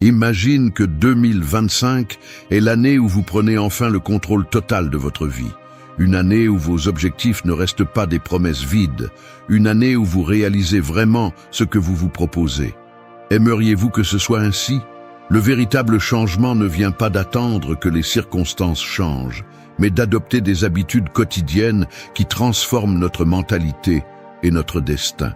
Imagine que 2025 est l'année où vous prenez enfin le contrôle total de votre vie. Une année où vos objectifs ne restent pas des promesses vides. Une année où vous réalisez vraiment ce que vous vous proposez. Aimeriez-vous que ce soit ainsi? Le véritable changement ne vient pas d'attendre que les circonstances changent, mais d'adopter des habitudes quotidiennes qui transforment notre mentalité et notre destin.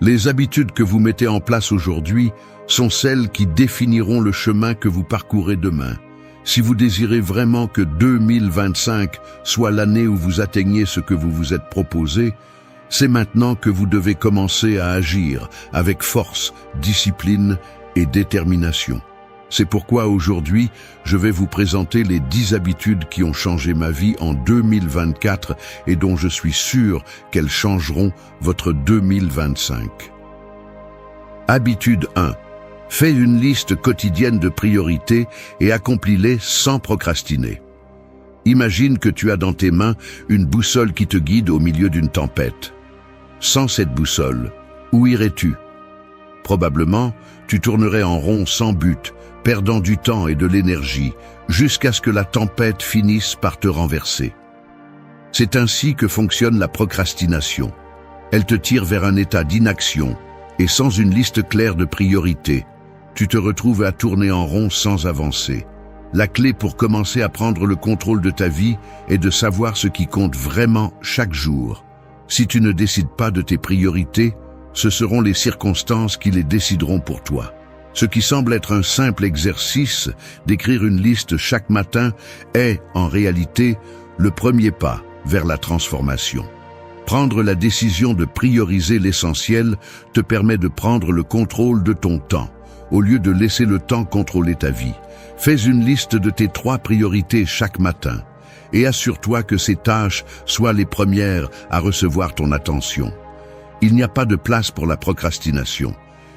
Les habitudes que vous mettez en place aujourd'hui sont celles qui définiront le chemin que vous parcourez demain. Si vous désirez vraiment que 2025 soit l'année où vous atteignez ce que vous vous êtes proposé, c'est maintenant que vous devez commencer à agir avec force, discipline et détermination. C'est pourquoi aujourd'hui, je vais vous présenter les 10 habitudes qui ont changé ma vie en 2024 et dont je suis sûr qu'elles changeront votre 2025. Habitude 1. Fais une liste quotidienne de priorités et accomplis-les sans procrastiner. Imagine que tu as dans tes mains une boussole qui te guide au milieu d'une tempête. Sans cette boussole, où irais-tu? Probablement, tu tournerais en rond sans but, perdant du temps et de l'énergie, jusqu'à ce que la tempête finisse par te renverser. C'est ainsi que fonctionne la procrastination. Elle te tire vers un état d'inaction, et sans une liste claire de priorités, tu te retrouves à tourner en rond sans avancer. La clé pour commencer à prendre le contrôle de ta vie est de savoir ce qui compte vraiment chaque jour. Si tu ne décides pas de tes priorités, ce seront les circonstances qui les décideront pour toi. Ce qui semble être un simple exercice d'écrire une liste chaque matin est, en réalité, le premier pas vers la transformation. Prendre la décision de prioriser l'essentiel te permet de prendre le contrôle de ton temps, au lieu de laisser le temps contrôler ta vie. Fais une liste de tes 3 priorités chaque matin et assure-toi que ces tâches soient les premières à recevoir ton attention. Il n'y a pas de place pour la procrastination.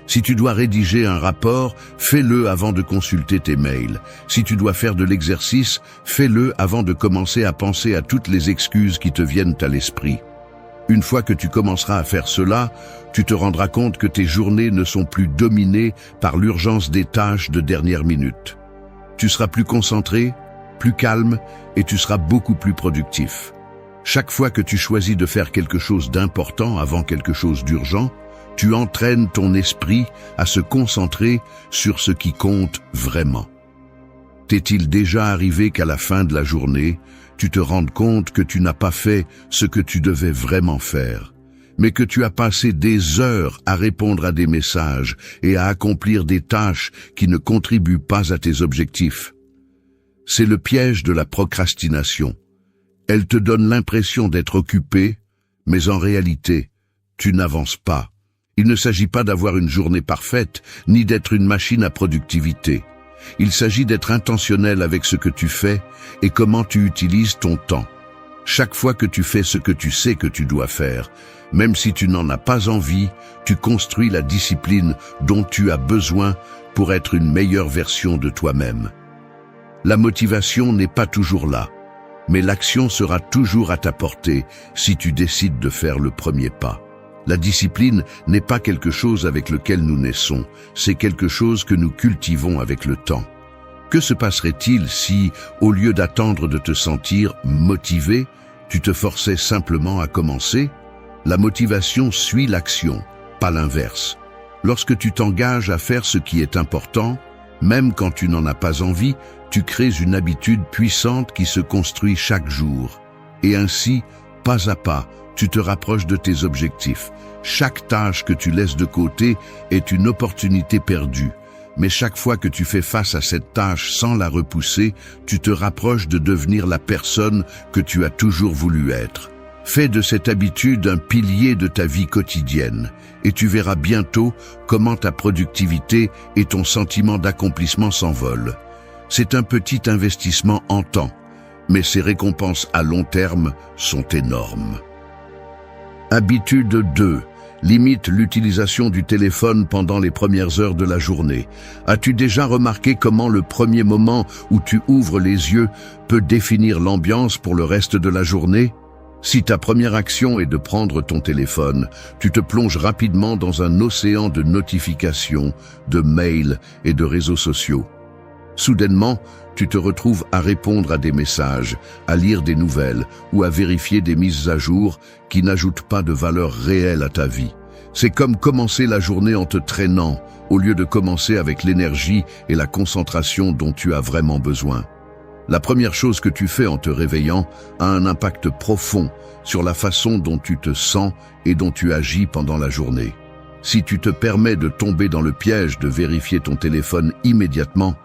Si tu dois rédiger un rapport, fais-le avant de consulter tes mails. Si tu dois faire de l'exercice, fais-le avant de commencer à penser à toutes les excuses qui te viennent à l'esprit. Une fois que tu commenceras à faire cela, tu te rendras compte que tes journées ne sont plus dominées par l'urgence des tâches de dernière minute. Tu seras plus concentré, plus calme et tu seras beaucoup plus productif. Chaque fois que tu choisis de faire quelque chose d'important avant quelque chose d'urgent, tu entraînes ton esprit à se concentrer sur ce qui compte vraiment. T'est-il déjà arrivé qu'à la fin de la journée, tu te rendes compte que tu n'as pas fait ce que tu devais vraiment faire, mais que tu as passé des heures à répondre à des messages et à accomplir des tâches qui ne contribuent pas à tes objectifs? C'est le piège de la procrastination. Elle te donne l'impression d'être occupé, mais en réalité, tu n'avances pas. Il ne s'agit pas d'avoir une journée parfaite, ni d'être une machine à productivité. Il s'agit d'être intentionnel avec ce que tu fais et comment tu utilises ton temps. Chaque fois que tu fais ce que tu sais que tu dois faire, même si tu n'en as pas envie, tu construis la discipline dont tu as besoin pour être une meilleure version de toi-même. La motivation n'est pas toujours là, mais l'action sera toujours à ta portée si tu décides de faire le premier pas. La discipline n'est pas quelque chose avec lequel nous naissons, c'est quelque chose que nous cultivons avec le temps. Que se passerait-il si, au lieu d'attendre de te sentir motivé, tu te forçais simplement à commencer? La motivation suit l'action, pas l'inverse. Lorsque tu t'engages à faire ce qui est important, même quand tu n'en as pas envie, tu crées une habitude puissante qui se construit chaque jour. Et ainsi, pas à pas, tu te rapproches de tes objectifs. Chaque tâche que tu laisses de côté est une opportunité perdue. Mais chaque fois que tu fais face à cette tâche sans la repousser, tu te rapproches de devenir la personne que tu as toujours voulu être. Fais de cette habitude un pilier de ta vie quotidienne et tu verras bientôt comment ta productivité et ton sentiment d'accomplissement s'envolent. C'est un petit investissement en temps, mais ses récompenses à long terme sont énormes. Habitude 2. Limite l'utilisation du téléphone pendant les premières heures de la journée. As-tu déjà remarqué comment le premier moment où tu ouvres les yeux peut définir l'ambiance pour le reste de la journée? Si ta première action est de prendre ton téléphone, tu te plonges rapidement dans un océan de notifications, de mails et de réseaux sociaux. Soudainement, tu te retrouves à répondre à des messages, à lire des nouvelles ou à vérifier des mises à jour qui n'ajoutent pas de valeur réelle à ta vie. C'est comme commencer la journée en te traînant, au lieu de commencer avec l'énergie et la concentration dont tu as vraiment besoin. La première chose que tu fais en te réveillant a un impact profond sur la façon dont tu te sens et dont tu agis pendant la journée. Si tu te permets de tomber dans le piège de vérifier ton téléphone immédiatement,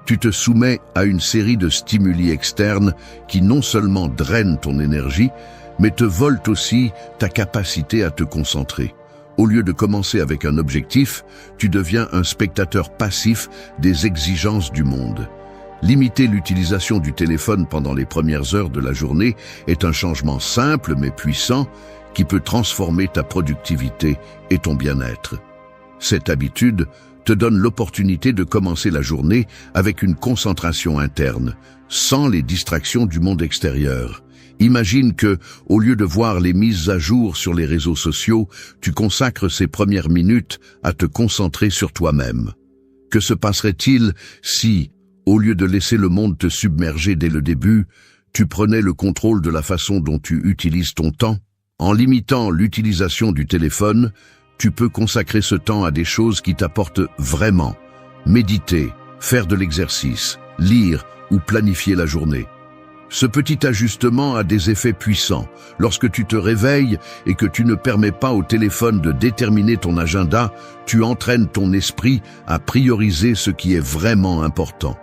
tu te soumets à une série de stimuli externes qui non seulement drainent ton énergie, mais te volent aussi ta capacité à te concentrer. Au lieu de commencer avec un objectif, tu deviens un spectateur passif des exigences du monde. Limiter l'utilisation du téléphone pendant les premières heures de la journée est un changement simple mais puissant qui peut transformer ta productivité et ton bien-être. Cette habitude te donne l'opportunité de commencer la journée avec une concentration interne, sans les distractions du monde extérieur. Imagine que, au lieu de voir les mises à jour sur les réseaux sociaux, tu consacres ces premières minutes à te concentrer sur toi-même. Que se passerait-il si, au lieu de laisser le monde te submerger dès le début, tu prenais le contrôle de la façon dont tu utilises ton temps? En limitant l'utilisation du téléphone, tu peux consacrer ce temps à des choses qui t'apportent vraiment. Méditer, faire de l'exercice, lire ou planifier la journée. Ce petit ajustement a des effets puissants. Lorsque tu te réveilles et que tu ne permets pas au téléphone de déterminer ton agenda, tu entraînes ton esprit à prioriser ce qui est vraiment important.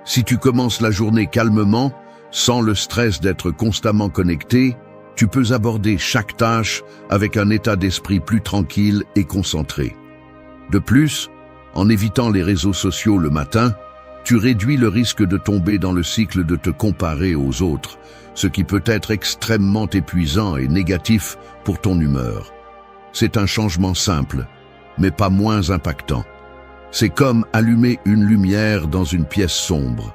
Si tu commences la journée calmement, sans le stress d'être constamment connecté, tu peux aborder chaque tâche avec un état d'esprit plus tranquille et concentré. De plus, en évitant les réseaux sociaux le matin, tu réduis le risque de tomber dans le cycle de te comparer aux autres, ce qui peut être extrêmement épuisant et négatif pour ton humeur. C'est un changement simple, mais pas moins impactant. C'est comme allumer une lumière dans une pièce sombre.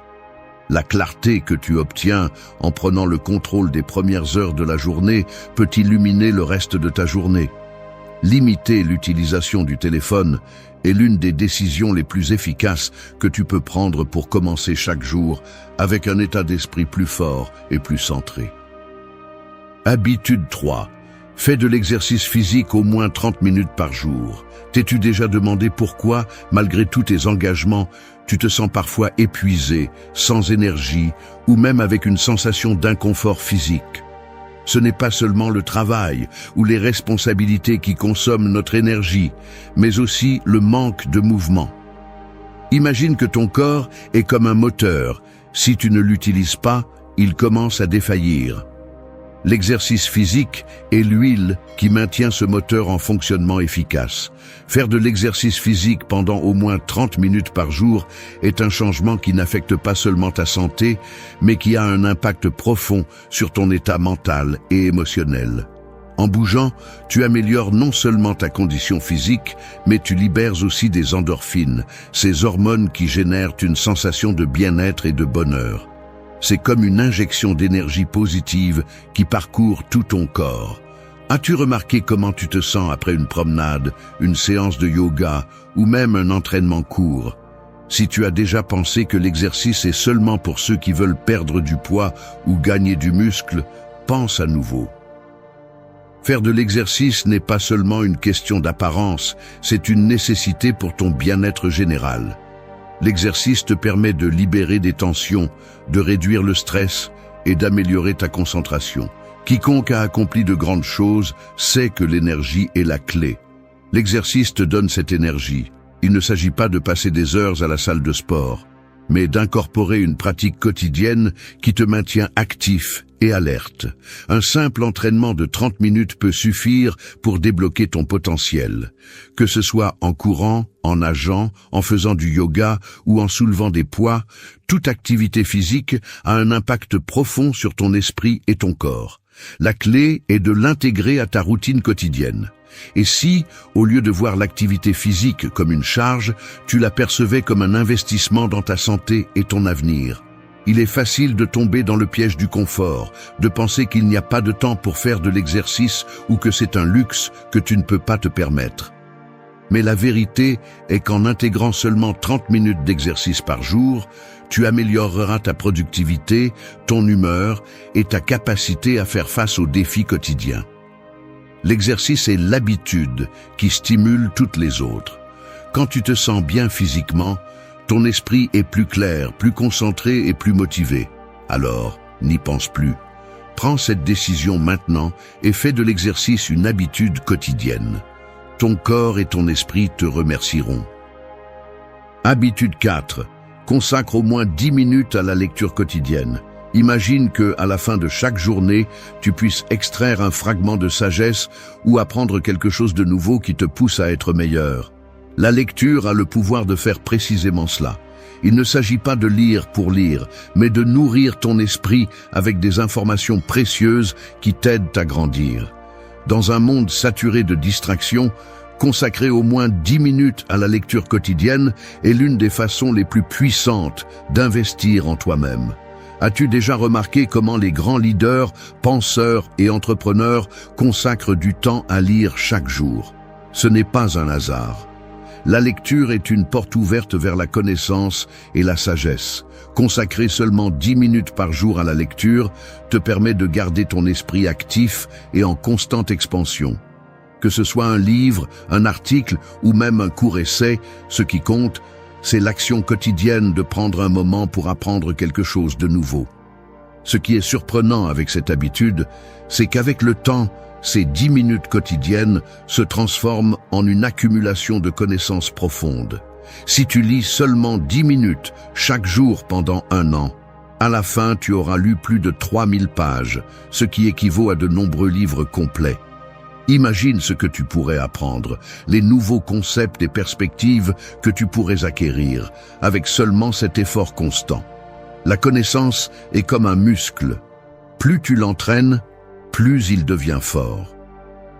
La clarté que tu obtiens en prenant le contrôle des premières heures de la journée peut illuminer le reste de ta journée. Limiter l'utilisation du téléphone est l'une des décisions les plus efficaces que tu peux prendre pour commencer chaque jour avec un état d'esprit plus fort et plus centré. Habitude 3. Fais de l'exercice physique au moins 30 minutes par jour. T'es-tu déjà demandé pourquoi, malgré tous tes engagements, tu te sens parfois épuisé, sans énergie ou même avec une sensation d'inconfort physique? Ce n'est pas seulement le travail ou les responsabilités qui consomment notre énergie, mais aussi le manque de mouvement. Imagine que ton corps est comme un moteur. Si tu ne l'utilises pas, il commence à défaillir. L'exercice physique est l'huile qui maintient ce moteur en fonctionnement efficace. Faire de l'exercice physique pendant au moins 30 minutes par jour est un changement qui n'affecte pas seulement ta santé, mais qui a un impact profond sur ton état mental et émotionnel. En bougeant, tu améliores non seulement ta condition physique, mais tu libères aussi des endorphines, ces hormones qui génèrent une sensation de bien-être et de bonheur. C'est comme une injection d'énergie positive qui parcourt tout ton corps. As-tu remarqué comment tu te sens après une promenade, une séance de yoga ou même un entraînement court? Si tu as déjà pensé que l'exercice est seulement pour ceux qui veulent perdre du poids ou gagner du muscle, pense à nouveau. Faire de l'exercice n'est pas seulement une question d'apparence, c'est une nécessité pour ton bien-être général. L'exercice te permet de libérer des tensions, de réduire le stress et d'améliorer ta concentration. Quiconque a accompli de grandes choses sait que l'énergie est la clé. L'exercice te donne cette énergie. Il ne s'agit pas de passer des heures à la salle de sport, mais d'incorporer une pratique quotidienne qui te maintient actif et alerte. Un simple entraînement de 30 minutes peut suffire pour débloquer ton potentiel. Que ce soit en courant, en nageant, en faisant du yoga ou en soulevant des poids, toute activité physique a un impact profond sur ton esprit et ton corps. La clé est de l'intégrer à ta routine quotidienne. Et si, au lieu de voir l'activité physique comme une charge, tu la percevais comme un investissement dans ta santé et ton avenir? Il est facile de tomber dans le piège du confort, de penser qu'il n'y a pas de temps pour faire de l'exercice ou que c'est un luxe que tu ne peux pas te permettre. Mais la vérité est qu'en intégrant seulement 30 minutes d'exercice par jour, tu amélioreras ta productivité, ton humeur et ta capacité à faire face aux défis quotidiens. L'exercice est l'habitude qui stimule toutes les autres. Quand tu te sens bien physiquement, ton esprit est plus clair, plus concentré et plus motivé. Alors, n'y pense plus. Prends cette décision maintenant et fais de l'exercice une habitude quotidienne. Ton corps et ton esprit te remercieront. Habitude 4. Consacre au moins 10 minutes à la lecture quotidienne. Imagine que, à la fin de chaque journée, tu puisses extraire un fragment de sagesse ou apprendre quelque chose de nouveau qui te pousse à être meilleur. La lecture a le pouvoir de faire précisément cela. Il ne s'agit pas de lire pour lire, mais de nourrir ton esprit avec des informations précieuses qui t'aident à grandir. Dans un monde saturé de distractions, consacrer au moins 10 minutes à la lecture quotidienne est l'une des façons les plus puissantes d'investir en toi-même. As-tu déjà remarqué comment les grands leaders, penseurs et entrepreneurs consacrent du temps à lire chaque jour? Ce n'est pas un hasard. La lecture est une porte ouverte vers la connaissance et la sagesse. Consacrer seulement 10 minutes par jour à la lecture te permet de garder ton esprit actif et en constante expansion. Que ce soit un livre, un article ou même un court essai, ce qui compte, c'est l'action quotidienne de prendre un moment pour apprendre quelque chose de nouveau. Ce qui est surprenant avec cette habitude, c'est qu'avec le temps, ces 10 minutes quotidiennes se transforment en une accumulation de connaissances profondes. Si tu lis seulement 10 minutes chaque jour pendant un an, à la fin tu auras lu plus de 3000 pages, ce qui équivaut à de nombreux livres complets. Imagine ce que tu pourrais apprendre, les nouveaux concepts et perspectives que tu pourrais acquérir, avec seulement cet effort constant. La connaissance est comme un muscle. Plus tu l'entraînes, plus il devient fort.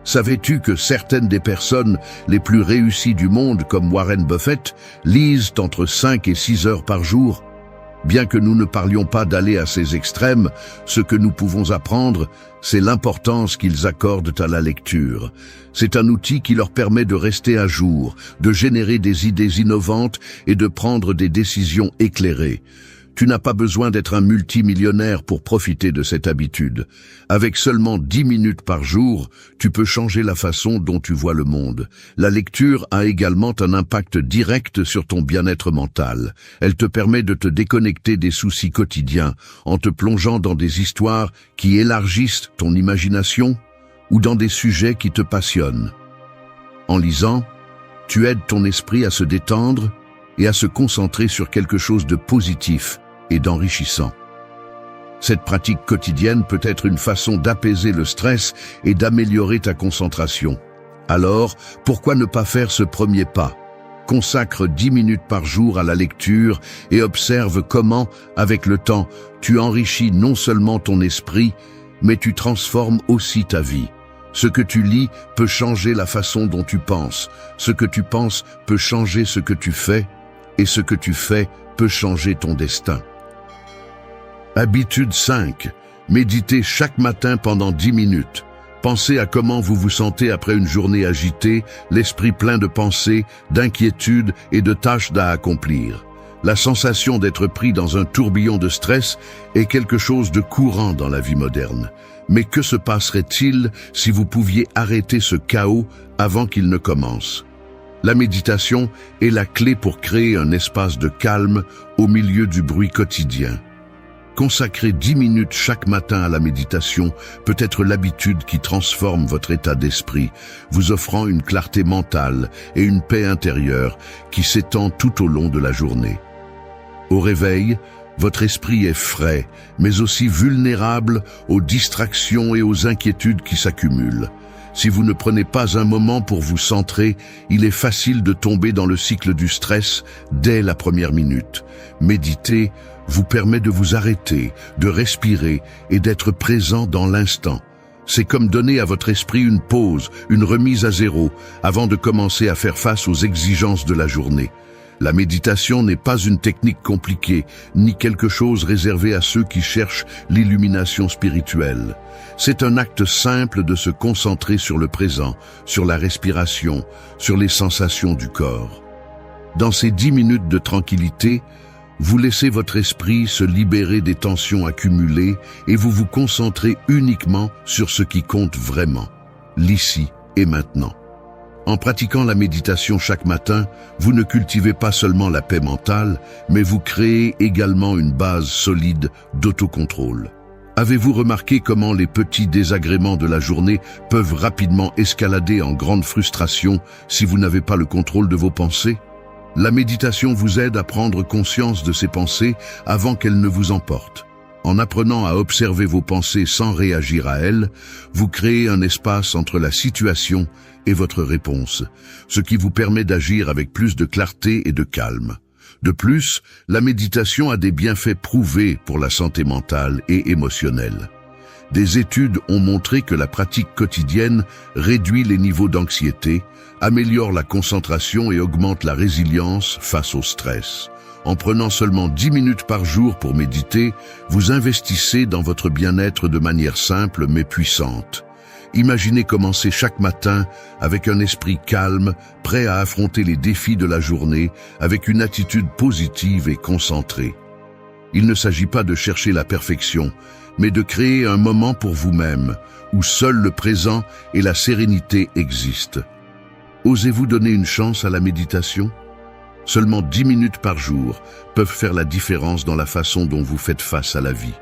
Savais-tu que certaines des personnes les plus réussies du monde, comme Warren Buffett, lisent entre 5 et 6 heures par jour? Bien que nous ne parlions pas d'aller à ces extrêmes, ce que nous pouvons apprendre, c'est l'importance qu'ils accordent à la lecture. C'est un outil qui leur permet de rester à jour, de générer des idées innovantes et de prendre des décisions éclairées. Tu n'as pas besoin d'être un multimillionnaire pour profiter de cette habitude. Avec seulement 10 minutes par jour, tu peux changer la façon dont tu vois le monde. La lecture a également un impact direct sur ton bien-être mental. Elle te permet de te déconnecter des soucis quotidiens en te plongeant dans des histoires qui élargissent ton imagination ou dans des sujets qui te passionnent. En lisant, tu aides ton esprit à se détendre et à se concentrer sur quelque chose de positif et d'enrichissant. Cette pratique quotidienne peut être une façon d'apaiser le stress et d'améliorer ta concentration. Alors, pourquoi ne pas faire ce premier pas? Consacre 10 minutes par jour à la lecture et observe comment, avec le temps, tu enrichis non seulement ton esprit, mais tu transformes aussi ta vie. Ce que tu lis peut changer la façon dont tu penses. Ce que tu penses peut changer ce que tu fais, et ce que tu fais peut changer ton destin. Habitude 5. Méditez chaque matin pendant 10 minutes. Pensez à comment vous vous sentez après une journée agitée, l'esprit plein de pensées, d'inquiétudes et de tâches à accomplir. La sensation d'être pris dans un tourbillon de stress est quelque chose de courant dans la vie moderne. Mais que se passerait-il si vous pouviez arrêter ce chaos avant qu'il ne commence? La méditation est la clé pour créer un espace de calme au milieu du bruit quotidien. Consacrer 10 minutes chaque matin à la méditation peut être l'habitude qui transforme votre état d'esprit, vous offrant une clarté mentale et une paix intérieure qui s'étend tout au long de la journée. Au réveil, votre esprit est frais, mais aussi vulnérable aux distractions et aux inquiétudes qui s'accumulent. Si vous ne prenez pas un moment pour vous centrer, il est facile de tomber dans le cycle du stress dès la première minute. Méditer vous permet de vous arrêter, de respirer et d'être présent dans l'instant. C'est comme donner à votre esprit une pause, une remise à zéro, avant de commencer à faire face aux exigences de la journée. La méditation n'est pas une technique compliquée, ni quelque chose réservé à ceux qui cherchent l'illumination spirituelle. C'est un acte simple de se concentrer sur le présent, sur la respiration, sur les sensations du corps. Dans ces 10 minutes de tranquillité, vous laissez votre esprit se libérer des tensions accumulées et vous vous concentrez uniquement sur ce qui compte vraiment, l'ici et maintenant. En pratiquant la méditation chaque matin, vous ne cultivez pas seulement la paix mentale, mais vous créez également une base solide d'autocontrôle. Avez-vous remarqué comment les petits désagréments de la journée peuvent rapidement escalader en grande frustration si vous n'avez pas le contrôle de vos pensées? La méditation vous aide à prendre conscience de ces pensées avant qu'elles ne vous emportent. En apprenant à observer vos pensées sans réagir à elles, vous créez un espace entre la situation et votre réponse, ce qui vous permet d'agir avec plus de clarté et de calme. De plus, la méditation a des bienfaits prouvés pour la santé mentale et émotionnelle. Des études ont montré que la pratique quotidienne réduit les niveaux d'anxiété, améliore la concentration et augmente la résilience face au stress. En prenant seulement 10 minutes par jour pour méditer, vous investissez dans votre bien-être de manière simple mais puissante. Imaginez commencer chaque matin avec un esprit calme, prêt à affronter les défis de la journée avec une attitude positive et concentrée. Il ne s'agit pas de chercher la perfection, mais de créer un moment pour vous-même, où seul le présent et la sérénité existent. Osez-vous donner une chance à la méditation ? Seulement 10 minutes par jour peuvent faire la différence dans la façon dont vous faites face à la vie.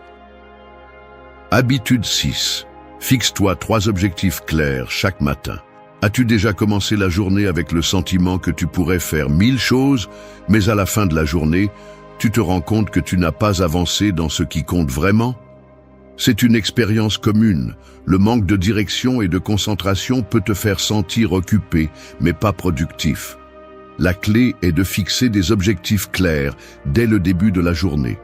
Habitude 6. Fixe-toi 3 objectifs clairs chaque matin. As-tu déjà commencé la journée avec le sentiment que tu pourrais faire 1000 choses, mais à la fin de la journée, tu te rends compte que tu n'as pas avancé dans ce qui compte vraiment? C'est une expérience commune. Le manque de direction et de concentration peut te faire sentir occupé, mais pas productif. La clé est de fixer des objectifs clairs dès le début de la journée.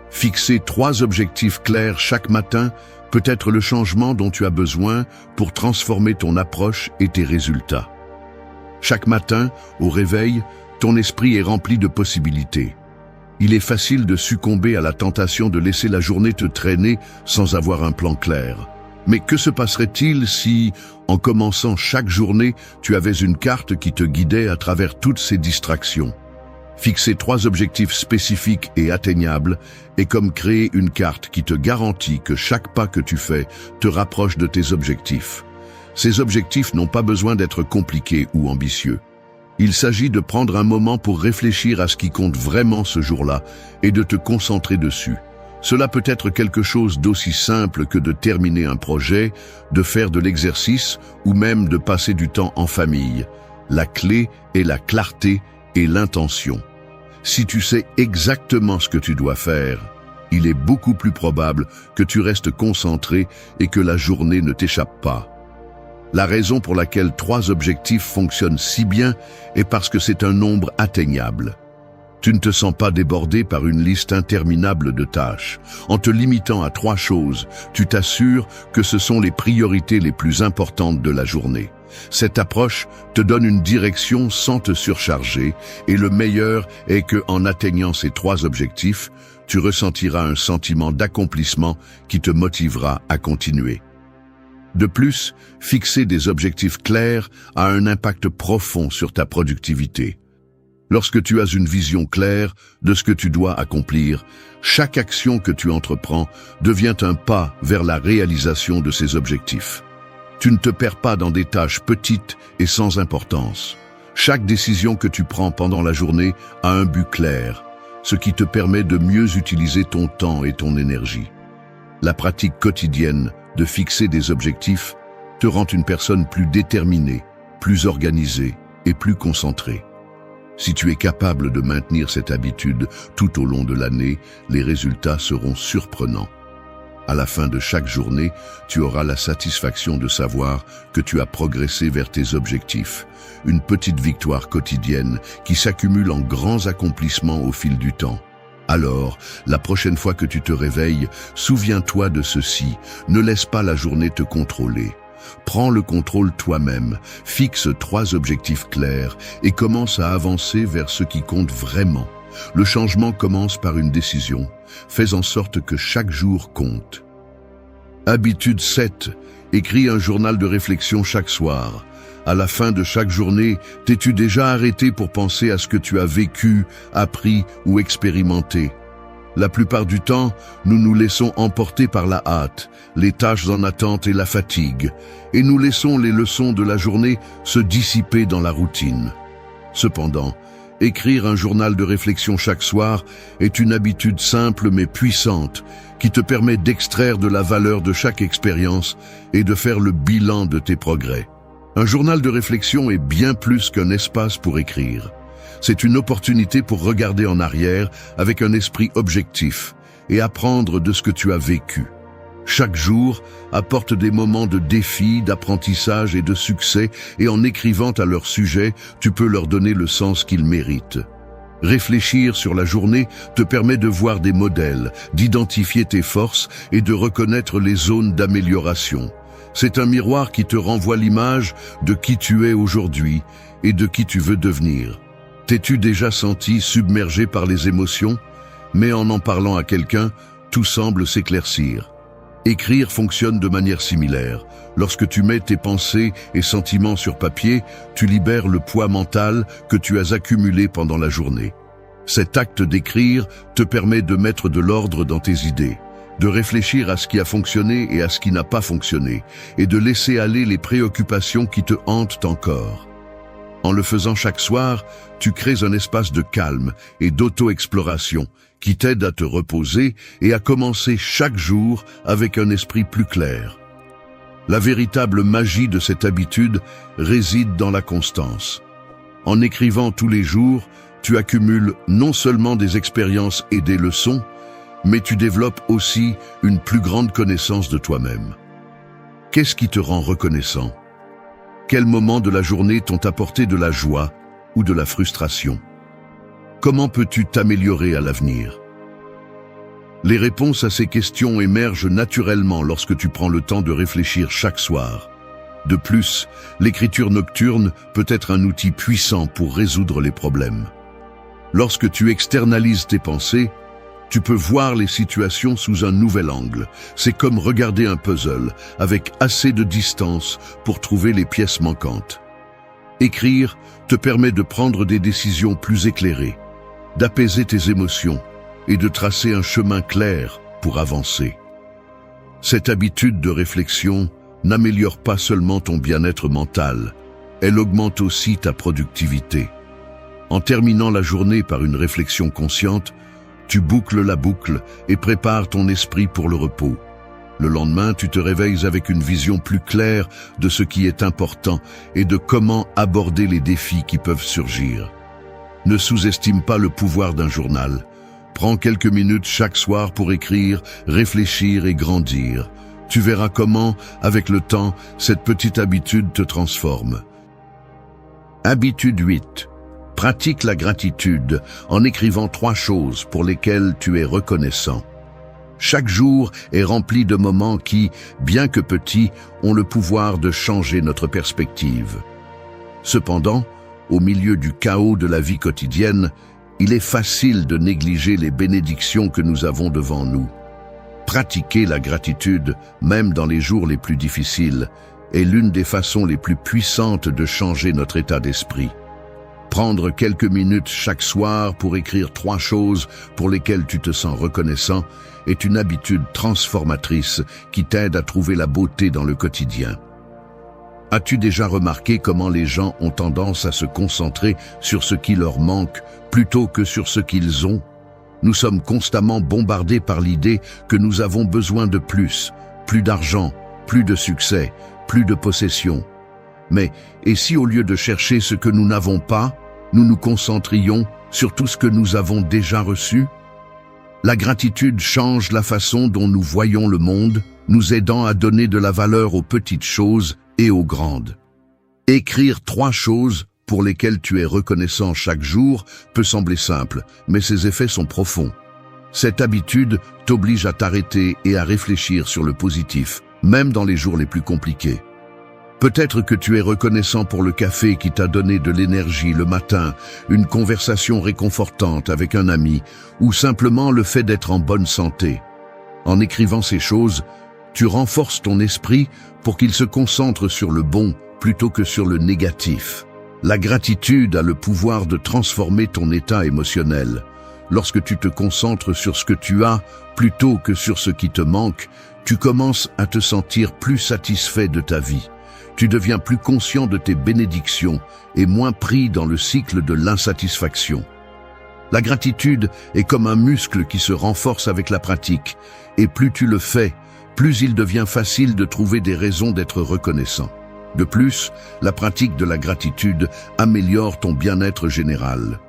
Fixer 3 objectifs clairs chaque matin peut être le changement dont tu as besoin pour transformer ton approche et tes résultats. Chaque matin, au réveil, ton esprit est rempli de possibilités. Il est facile de succomber à la tentation de laisser la journée te traîner sans avoir un plan clair. Mais que se passerait-il si, en commençant chaque journée, tu avais une carte qui te guidait à travers toutes ces distractions? Fixer 3 objectifs spécifiques et atteignables est comme créer une carte qui te garantit que chaque pas que tu fais te rapproche de tes objectifs. Ces objectifs n'ont pas besoin d'être compliqués ou ambitieux. Il s'agit de prendre un moment pour réfléchir à ce qui compte vraiment ce jour-là et de te concentrer dessus. Cela peut être quelque chose d'aussi simple que de terminer un projet, de faire de l'exercice ou même de passer du temps en famille. La clé est la clarté et l'intention. Si tu sais exactement ce que tu dois faire, il est beaucoup plus probable que tu restes concentré et que la journée ne t'échappe pas. La raison pour laquelle 3 objectifs fonctionnent si bien est parce que c'est un nombre atteignable. Tu ne te sens pas débordé par une liste interminable de tâches. En te limitant à 3 choses, tu t'assures que ce sont les priorités les plus importantes de la journée. Cette approche te donne une direction sans te surcharger et le meilleur est que, en atteignant ces 3 objectifs, tu ressentiras un sentiment d'accomplissement qui te motivera à continuer. De plus, fixer des objectifs clairs a un impact profond sur ta productivité. Lorsque tu as une vision claire de ce que tu dois accomplir, chaque action que tu entreprends devient un pas vers la réalisation de ces objectifs. Tu ne te perds pas dans des tâches petites et sans importance. Chaque décision que tu prends pendant la journée a un but clair, ce qui te permet de mieux utiliser ton temps et ton énergie. La pratique quotidienne de fixer des objectifs te rend une personne plus déterminée, plus organisée et plus concentrée. Si tu es capable de maintenir cette habitude tout au long de l'année, les résultats seront surprenants. À la fin de chaque journée, tu auras la satisfaction de savoir que tu as progressé vers tes objectifs. Une petite victoire quotidienne qui s'accumule en grands accomplissements au fil du temps. Alors, la prochaine fois que tu te réveilles, souviens-toi de ceci. Ne laisse pas la journée te contrôler. Prends le contrôle toi-même, fixe 3 objectifs clairs et commence à avancer vers ce qui compte vraiment. Le changement commence par une décision. Fais en sorte que chaque jour compte. Habitude 7. Écris un journal de réflexion chaque soir. À la fin de chaque journée, t'es-tu déjà arrêté pour penser à ce que tu as vécu, appris ou expérimenté? La plupart du temps, nous nous laissons emporter par la hâte, les tâches en attente et la fatigue, et nous laissons les leçons de la journée se dissiper dans la routine. Cependant, écrire un journal de réflexion chaque soir est une habitude simple mais puissante qui te permet d'extraire de la valeur de chaque expérience et de faire le bilan de tes progrès. Un journal de réflexion est bien plus qu'un espace pour écrire. C'est une opportunité pour regarder en arrière avec un esprit objectif et apprendre de ce que tu as vécu. Chaque jour apporte des moments de défi, d'apprentissage et de succès, et en écrivant à leur sujet, tu peux leur donner le sens qu'ils méritent. Réfléchir sur la journée te permet de voir des modèles, d'identifier tes forces et de reconnaître les zones d'amélioration. C'est un miroir qui te renvoie l'image de qui tu es aujourd'hui et de qui tu veux devenir. T'es-tu déjà senti submergé par les émotions? Mais en parlant à quelqu'un, tout semble s'éclaircir. Écrire fonctionne de manière similaire. Lorsque tu mets tes pensées et sentiments sur papier, tu libères le poids mental que tu as accumulé pendant la journée. Cet acte d'écrire te permet de mettre de l'ordre dans tes idées, de réfléchir à ce qui a fonctionné et à ce qui n'a pas fonctionné, et de laisser aller les préoccupations qui te hantent encore. En le faisant chaque soir, tu crées un espace de calme et d'auto-exploration qui t'aide à te reposer et à commencer chaque jour avec un esprit plus clair. La véritable magie de cette habitude réside dans la constance. En écrivant tous les jours, tu accumules non seulement des expériences et des leçons, mais tu développes aussi une plus grande connaissance de toi-même. Qu'est-ce qui te rend reconnaissant? Quels moments de la journée t'ont apporté de la joie ou de la frustration? Comment peux-tu t'améliorer à l'avenir? Les réponses à ces questions émergent naturellement lorsque tu prends le temps de réfléchir chaque soir. De plus, l'écriture nocturne peut être un outil puissant pour résoudre les problèmes. Lorsque tu externalises tes pensées, tu peux voir les situations sous un nouvel angle. C'est comme regarder un puzzle avec assez de distance pour trouver les pièces manquantes. Écrire te permet de prendre des décisions plus éclairées, d'apaiser tes émotions et de tracer un chemin clair pour avancer. Cette habitude de réflexion n'améliore pas seulement ton bien-être mental, elle augmente aussi ta productivité. En terminant la journée par une réflexion consciente, tu boucles la boucle et prépares ton esprit pour le repos. Le lendemain, tu te réveilles avec une vision plus claire de ce qui est important et de comment aborder les défis qui peuvent surgir. Ne sous-estime pas le pouvoir d'un journal. Prends quelques minutes chaque soir pour écrire, réfléchir et grandir. Tu verras comment, avec le temps, cette petite habitude te transforme. Habitude 8. Pratique la gratitude en écrivant 3 choses pour lesquelles tu es reconnaissant. Chaque jour est rempli de moments qui, bien que petits, ont le pouvoir de changer notre perspective. Cependant, au milieu du chaos de la vie quotidienne, il est facile de négliger les bénédictions que nous avons devant nous. Pratiquer la gratitude, même dans les jours les plus difficiles, est l'une des façons les plus puissantes de changer notre état d'esprit. Prendre quelques minutes chaque soir pour écrire 3 choses pour lesquelles tu te sens reconnaissant est une habitude transformatrice qui t'aide à trouver la beauté dans le quotidien. As-tu déjà remarqué comment les gens ont tendance à se concentrer sur ce qui leur manque plutôt que sur ce qu'ils ont? Nous sommes constamment bombardés par l'idée que nous avons besoin de plus d'argent, plus de succès, plus de possessions. Mais, et si au lieu de chercher ce que nous n'avons pas, nous nous concentrions sur tout ce que nous avons déjà reçu? La gratitude change la façon dont nous voyons le monde, nous aidant à donner de la valeur aux petites choses et aux grandes. Écrire 3 choses pour lesquelles tu es reconnaissant chaque jour peut sembler simple, mais ses effets sont profonds. Cette habitude t'oblige à t'arrêter et à réfléchir sur le positif, même dans les jours les plus compliqués. Peut-être que tu es reconnaissant pour le café qui t'a donné de l'énergie le matin, une conversation réconfortante avec un ami, ou simplement le fait d'être en bonne santé. En écrivant ces choses, tu renforces ton esprit pour qu'il se concentre sur le bon plutôt que sur le négatif. La gratitude a le pouvoir de transformer ton état émotionnel. Lorsque tu te concentres sur ce que tu as plutôt que sur ce qui te manque, tu commences à te sentir plus satisfait de ta vie. Tu deviens plus conscient de tes bénédictions et moins pris dans le cycle de l'insatisfaction. La gratitude est comme un muscle qui se renforce avec la pratique, et plus tu le fais, plus il devient facile de trouver des raisons d'être reconnaissant. De plus, la pratique de la gratitude améliore ton bien-être général.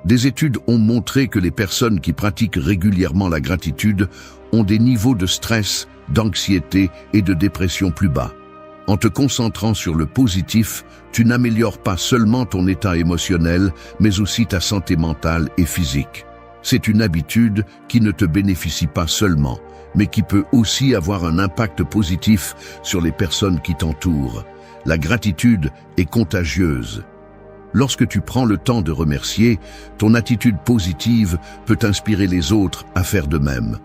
Des études ont montré que les personnes qui pratiquent régulièrement la gratitude ont des niveaux de stress, d'anxiété et de dépression plus bas. En te concentrant sur le positif, tu n'améliores pas seulement ton état émotionnel, mais aussi ta santé mentale et physique. C'est une habitude qui ne te bénéficie pas seulement, mais qui peut aussi avoir un impact positif sur les personnes qui t'entourent. La gratitude est contagieuse. Lorsque tu prends le temps de remercier, ton attitude positive peut inspirer les autres à faire de même.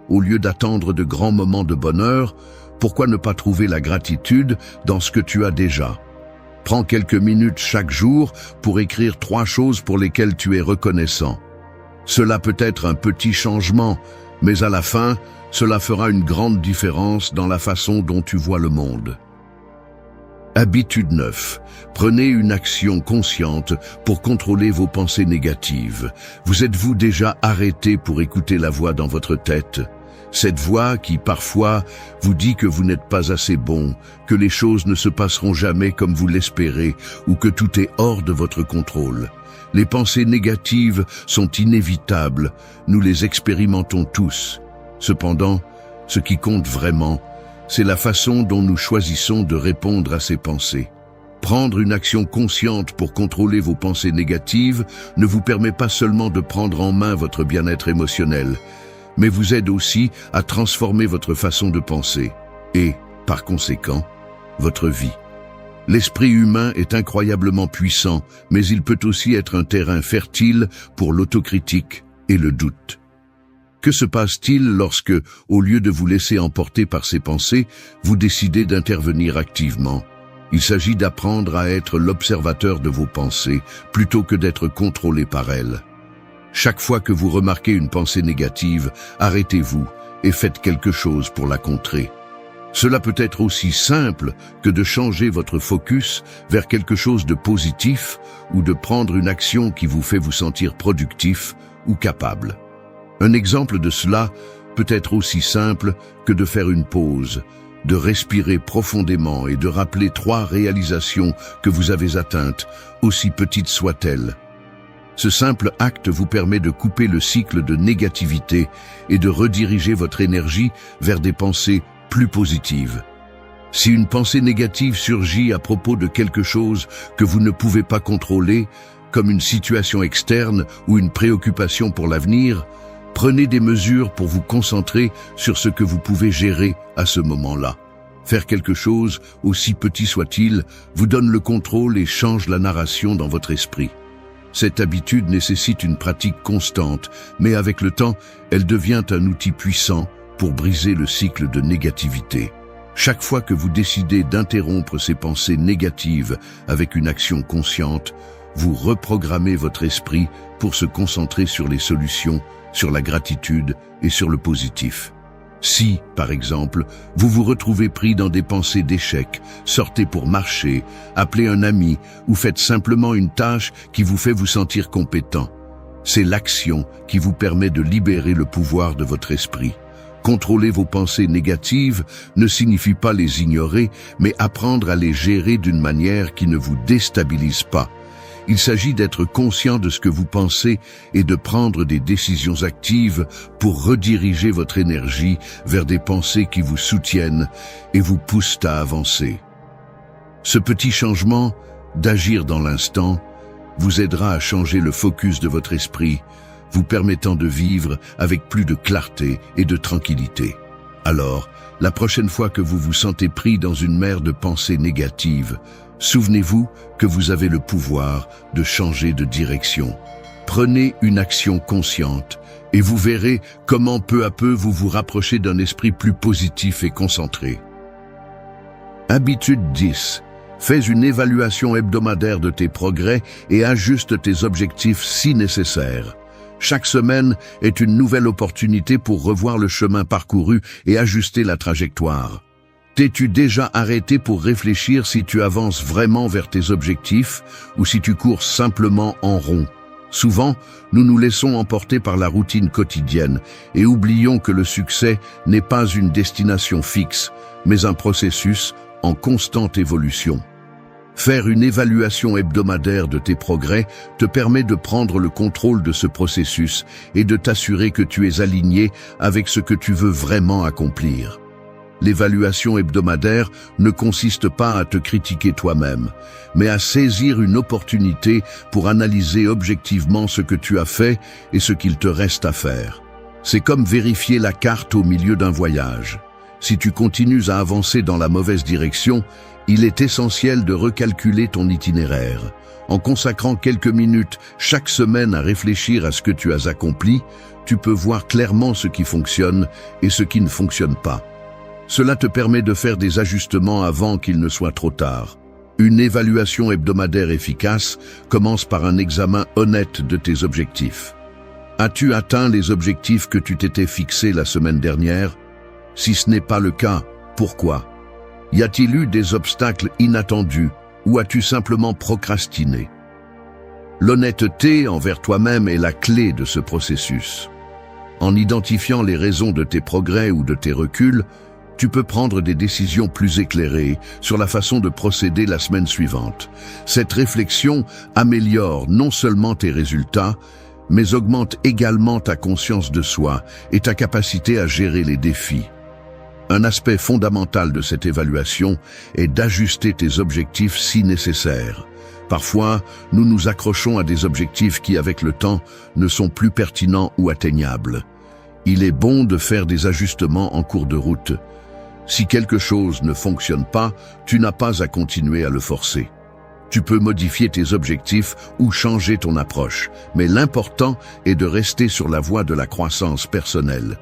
Au lieu d'attendre de grands moments de bonheur, pourquoi ne pas trouver la gratitude dans ce que tu as déjà? Prends quelques minutes chaque jour pour écrire 3 choses pour lesquelles tu es reconnaissant. Cela peut être un petit changement, mais à la fin, cela fera une grande différence dans la façon dont tu vois le monde. Habitude 9. Prenez une action consciente pour contrôler vos pensées négatives. Vous êtes-vous déjà arrêté pour écouter la voix dans votre tête? Cette voix qui, parfois, vous dit que vous n'êtes pas assez bon, que les choses ne se passeront jamais comme vous l'espérez ou que tout est hors de votre contrôle. Les pensées négatives sont inévitables, nous les expérimentons tous. Cependant, ce qui compte vraiment, c'est la façon dont nous choisissons de répondre à ces pensées. Prendre une action consciente pour contrôler vos pensées négatives ne vous permet pas seulement de prendre en main votre bien-être émotionnel, mais vous aide aussi à transformer votre façon de penser et, par conséquent, votre vie. L'esprit humain est incroyablement puissant, mais il peut aussi être un terrain fertile pour l'autocritique et le doute. Que se passe-t-il lorsque, au lieu de vous laisser emporter par ces pensées, vous décidez d'intervenir activement? Il s'agit d'apprendre à être l'observateur de vos pensées plutôt que d'être contrôlé par elles. Chaque fois que vous remarquez une pensée négative, arrêtez-vous et faites quelque chose pour la contrer. Cela peut être aussi simple que de changer votre focus vers quelque chose de positif ou de prendre une action qui vous fait vous sentir productif ou capable. Un exemple de cela peut être aussi simple que de faire une pause, de respirer profondément et de rappeler 3 réalisations que vous avez atteintes, aussi petites soient-elles. Ce simple acte vous permet de couper le cycle de négativité et de rediriger votre énergie vers des pensées plus positives. Si une pensée négative surgit à propos de quelque chose que vous ne pouvez pas contrôler, comme une situation externe ou une préoccupation pour l'avenir, prenez des mesures pour vous concentrer sur ce que vous pouvez gérer à ce moment-là. Faire quelque chose, aussi petit soit-il, vous donne le contrôle et change la narration dans votre esprit. Cette habitude nécessite une pratique constante, mais avec le temps, elle devient un outil puissant pour briser le cycle de négativité. Chaque fois que vous décidez d'interrompre ces pensées négatives avec une action consciente, vous reprogrammez votre esprit pour se concentrer sur les solutions, sur la gratitude et sur le positif. Si, par exemple, vous vous retrouvez pris dans des pensées d'échec, sortez pour marcher, appelez un ami ou faites simplement une tâche qui vous fait vous sentir compétent. C'est l'action qui vous permet de libérer le pouvoir de votre esprit. Contrôler vos pensées négatives ne signifie pas les ignorer, mais apprendre à les gérer d'une manière qui ne vous déstabilise pas. Il s'agit d'être conscient de ce que vous pensez et de prendre des décisions actives pour rediriger votre énergie vers des pensées qui vous soutiennent et vous poussent à avancer. Ce petit changement, d'agir dans l'instant, vous aidera à changer le focus de votre esprit, vous permettant de vivre avec plus de clarté et de tranquillité. Alors, la prochaine fois que vous vous sentez pris dans une mer de pensées négatives, souvenez-vous que vous avez le pouvoir de changer de direction. Prenez une action consciente et vous verrez comment peu à peu vous vous rapprochez d'un esprit plus positif et concentré. Habitude 10. Fais une évaluation hebdomadaire de tes progrès et ajuste tes objectifs si nécessaire. Chaque semaine est une nouvelle opportunité pour revoir le chemin parcouru et ajuster la trajectoire. T'es-tu déjà arrêté pour réfléchir si tu avances vraiment vers tes objectifs ou si tu cours simplement en rond? Souvent, nous nous laissons emporter par la routine quotidienne et oublions que le succès n'est pas une destination fixe, mais un processus en constante évolution. Faire une évaluation hebdomadaire de tes progrès te permet de prendre le contrôle de ce processus et de t'assurer que tu es aligné avec ce que tu veux vraiment accomplir. L'évaluation hebdomadaire ne consiste pas à te critiquer toi-même, mais à saisir une opportunité pour analyser objectivement ce que tu as fait et ce qu'il te reste à faire. C'est comme vérifier la carte au milieu d'un voyage. Si tu continues à avancer dans la mauvaise direction, il est essentiel de recalculer ton itinéraire. En consacrant quelques minutes chaque semaine à réfléchir à ce que tu as accompli, tu peux voir clairement ce qui fonctionne et ce qui ne fonctionne pas. Cela te permet de faire des ajustements avant qu'il ne soit trop tard. Une évaluation hebdomadaire efficace commence par un examen honnête de tes objectifs. As-tu atteint les objectifs que tu t'étais fixés la semaine dernière? Si ce n'est pas le cas, pourquoi? Y a-t-il eu des obstacles inattendus ou as-tu simplement procrastiné? L'honnêteté envers toi-même est la clé de ce processus. En identifiant les raisons de tes progrès ou de tes reculs, tu peux prendre des décisions plus éclairées sur la façon de procéder la semaine suivante. Cette réflexion améliore non seulement tes résultats, mais augmente également ta conscience de soi et ta capacité à gérer les défis. Un aspect fondamental de cette évaluation est d'ajuster tes objectifs si nécessaire. Parfois, nous nous accrochons à des objectifs qui, avec le temps, ne sont plus pertinents ou atteignables. Il est bon de faire des ajustements en cours de route. Si quelque chose ne fonctionne pas, tu n'as pas à continuer à le forcer. Tu peux modifier tes objectifs ou changer ton approche, mais l'important est de rester sur la voie de la croissance personnelle.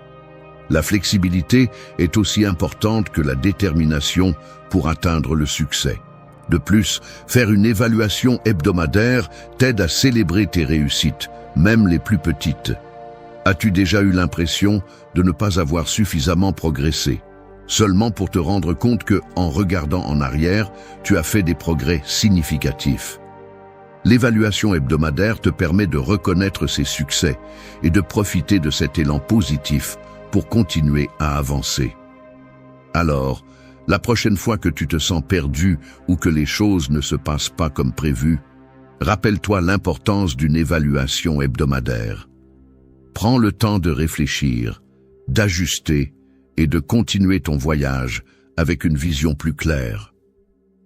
La flexibilité est aussi importante que la détermination pour atteindre le succès. De plus, faire une évaluation hebdomadaire t'aide à célébrer tes réussites, même les plus petites. As-tu déjà eu l'impression de ne pas avoir suffisamment progressé, seulement pour te rendre compte que, en regardant en arrière, tu as fait des progrès significatifs? L'évaluation hebdomadaire te permet de reconnaître ces succès et de profiter de cet élan positif pour continuer à avancer. Alors, la prochaine fois que tu te sens perdu ou que les choses ne se passent pas comme prévu, rappelle-toi l'importance d'une évaluation hebdomadaire. Prends le temps de réfléchir, d'ajuster et de continuer ton voyage avec une vision plus claire.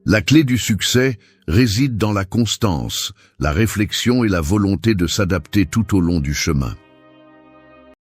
La clé du succès réside dans la constance, la réflexion et la volonté de s'adapter tout au long du chemin.